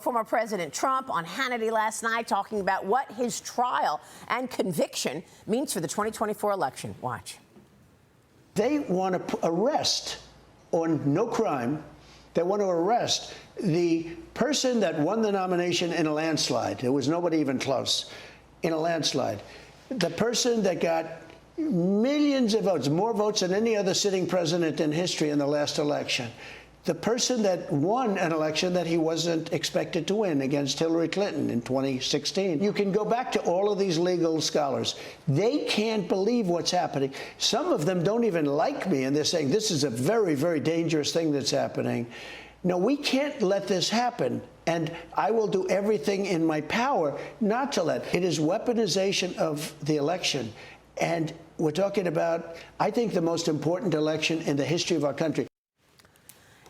Former President Trump on Hannity last night talking about what his trial and conviction means for the 2024 election. Watch. They want to arrest on no crime. They want to arrest the person that won the nomination in a landslide. There was nobody even close in a landslide. The person that got millions of votes, more votes than any other sitting president in history in the last election. The person that won an election that he wasn't expected to win against Hillary Clinton in 2016. You can go back to all of these legal scholars. They can't believe what's happening. Some of them don't even like me, and they're saying this is a very, very dangerous thing that's happening. No, we can't let this happen, and I will do everything in my power not to let. It is weaponization of the election, and we're talking about, I think, the most important election in the history of our country.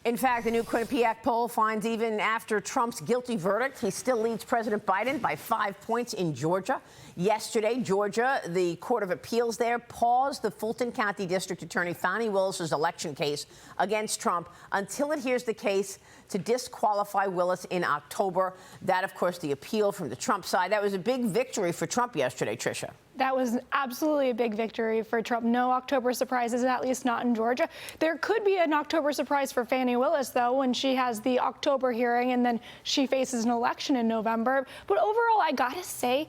In fact, the new Quinnipiac poll finds even after Trump's guilty verdict, he still leads President Biden by 5 points in Georgia. Yesterday, Georgia, the Court of Appeals there paused the Fulton County District Attorney Fani Willis's election case against Trump until it hears the case to disqualify Willis in October. That, of course, the appeal from the Trump side. That was a big victory for Trump yesterday, Tricia. That was absolutely a big victory for Trump. No October surprises, at least not in Georgia. There could be an October surprise for Fani Willis, though, when she has the October hearing and then she faces an election in November. But overall, I gotta say,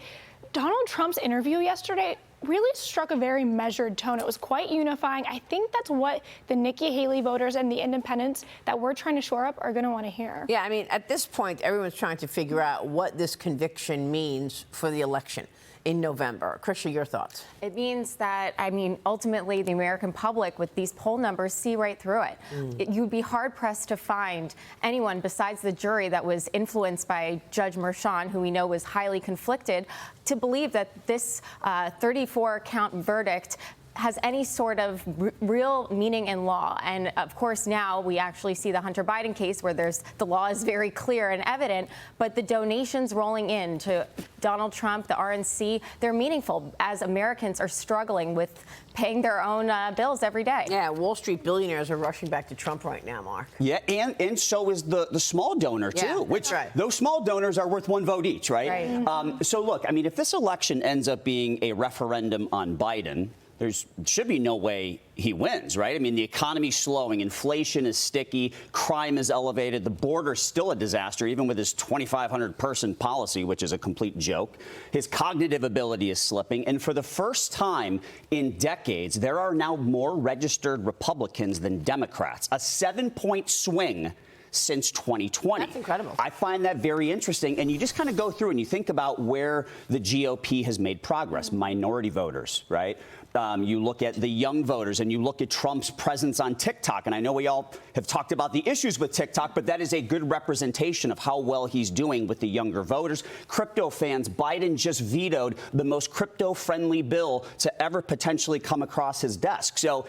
Donald Trump's interview yesterday really struck a very measured tone. It was quite unifying. I think that's what the Nikki Haley voters and the independents that we're trying to shore up are going to want to hear. Yeah, I mean, at this point, everyone's trying to figure out what this conviction means for the election in November. Krisha, your thoughts? It means that, I mean, ultimately the American public with these poll numbers see right through it. You'd be hard-pressed to find anyone besides the jury that was influenced by Judge Merchan, who we know was highly conflicted, to believe that this 34-count verdict has any sort of real meaning in law. And of course, now we actually see the Hunter Biden case where the law is very clear and evident, but the donations rolling in to Donald Trump, the RNC, they're meaningful as Americans are struggling with paying their own bills every day. Yeah, Wall Street billionaires are rushing back to Trump right now, Mark. Yeah, and so is the small donor, too, yeah, which right. Those small donors are worth 1 vote each, right? Right. So look, I mean, if this election ends up being a referendum on Biden, there should be no way he wins, right? I mean, the economy's slowing, inflation is sticky, crime is elevated, the border's still a disaster, even with his 2,500-person policy, which is a complete joke. His cognitive ability is slipping, and for the first time in decades, there are now more registered Republicans than Democrats, a 7-point swing since 2020. That's incredible. I find that very interesting. And you just kind of go through and you think about where the GOP has made progress. Minority voters, right? You look at the young voters and you look at Trump's presence on TikTok. And I know we all have talked about the issues with TikTok, but that is a good representation of how well he's doing with the younger voters. Crypto fans, Biden just vetoed the most crypto-friendly bill to ever potentially come across his desk. So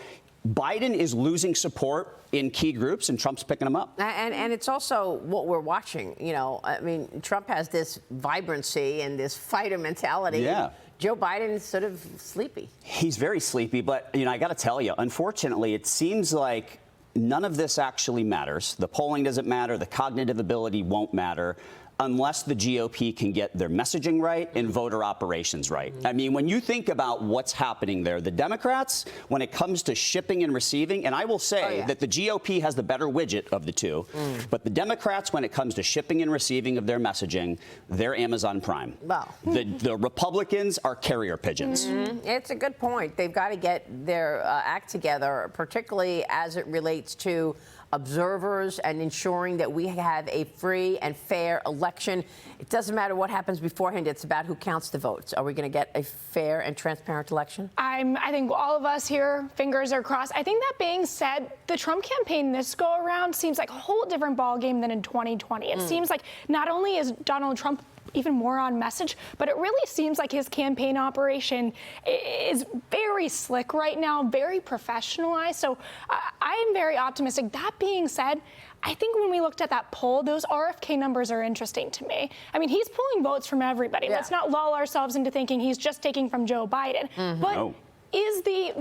Biden is losing support in key groups, and Trump's picking them up. And it's also what we're watching. You know, I mean, Trump has this vibrancy and this fighter mentality. Yeah. Joe Biden is sort of sleepy. He's very sleepy, but, you know, I got to tell you, unfortunately, it seems like none of this actually matters. The polling doesn't matter. The cognitive ability won't matter unless the GOP can get their messaging right and voter operations right. I mean, when you think about what's happening there, the Democrats, when it comes to shipping and receiving, and I will say that the GOP has the better widget of the two, but the Democrats, when it comes to shipping and receiving of their messaging, they're Amazon Prime. Well, the Republicans are carrier pigeons. It's a good point. They've got to get their act together, particularly as it relates to observers and ensuring that we have a free and fair election. It doesn't matter what happens beforehand. It's about who counts the votes. Are we going to get a fair and transparent election? I think all of us here, fingers are crossed. I think that being said, the Trump campaign this go around seems like a whole different ballgame than in 2020. It seems like not only is Donald Trump even more on message, but it really seems like his campaign operation is very slick right now, very professionalized. So I am very optimistic. That being said, I think when we looked at that poll, those RFK numbers are interesting to me. I mean, he's pulling votes from everybody. Yeah. Let's not lull ourselves into thinking he's just taking from Joe Biden. But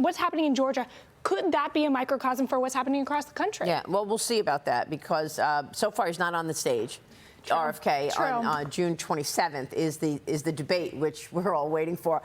what's happening in Georgia, could that be a microcosm for what's happening across the country? Yeah, well, we'll see about that because so far he's not on the stage. RFK True. on June 27th is the debate, which we're all waiting for.